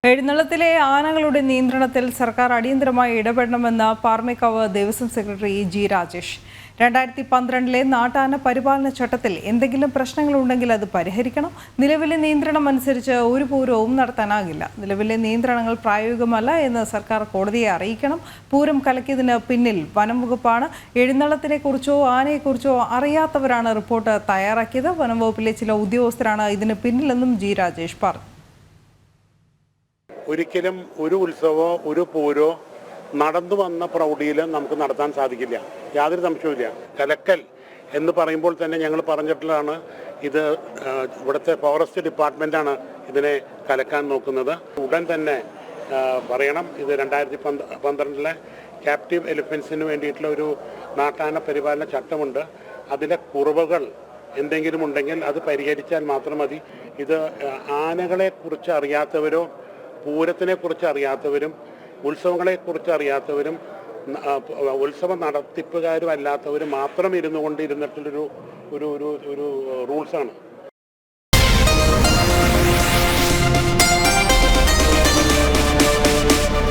എഴുന്നള്ളത്തിലെ ആനകളുടെ നിയന്ത്രണത്തിൽ സർക്കാർ അടിയന്തരമായി ഇടപെടണമെന്ന് പാർമേക്കാവ് ദേവസ്വം സെക്രട്ടറി ജി രാജേഷ്. 2012 നാട്ടാന പരിപാലന ചട്ടത്തിൽ എന്തെങ്കിലും പ്രശ്നങ്ങളുണ്ടെങ്കിൽ അത് പരിഹരിക്കണം. നിലവിലെ നിയന്ത്രണം അനുസരിച്ച് ഒരു പൂരവും നടത്താനാകില്ല. നിലവിലെ നിയന്ത്രണങ്ങൾ പ്രായോഗികമല്ല എന്ന് സർക്കാർ കോടതിയെ അറിയിക്കണം. പൂരം കലക്കിയതിന് പിന്നിൽ വനം വകുപ്പാണ്. എഴുന്നള്ളത്തിനെക്കുറിച്ചോ ആനയെക്കുറിച്ചോ അറിയാത്തവരാണ് റിപ്പോർട്ട് തയ്യാറാക്കിയത്. വനം വകുപ്പിലെ ചില ഉദ്യോഗസ്ഥരാണ് ഇതിന് പിന്നിലെന്നും ജി രാജേഷ് പറഞ്ഞു. ഒരിക്കലും ഒരു ഉത്സവമോ ഒരു പൂരോ നടന്നു വന്ന പ്രൗഢിയിൽ നമുക്ക് നടത്താൻ സാധിക്കില്ല, യാതൊരു സംശയവുമില്ല. കലക്കൽ എന്ന് പറയുമ്പോൾ തന്നെ ഞങ്ങൾ പറഞ്ഞിട്ടുള്ളതാണ്, ഇത് ഇവിടുത്തെ ഫോറസ്റ്റ് ഡിപ്പാർട്ട്മെൻറ്റാണ് ഇതിനെ കലക്കാൻ നോക്കുന്നത്. ഉടൻ തന്നെ പറയണം, ഇത് 2012 ക്യാപ്റ്റീവ് എലിഫൻസിന് വേണ്ടിയിട്ടുള്ള ഒരു നാട്ടാന പരിപാലന ചട്ടമുണ്ട്. അതിലെ കുറവുകൾ എന്തെങ്കിലും ഉണ്ടെങ്കിൽ അത് പരിഹരിച്ചാൽ മാത്രം മതി. ഇത് ആനകളെക്കുറിച്ച് അറിയാത്തവരോ പൂരത്തിനെക്കുറിച്ച് അറിയാത്തവരും ഉത്സവങ്ങളെക്കുറിച്ച് അറിയാത്തവരും ഉത്സവ നടത്തിപ്പുകാരും അല്ലാത്തവരും മാത്രം ഇരുന്നിട്ടുള്ളൊരു റൂൾസാണ്.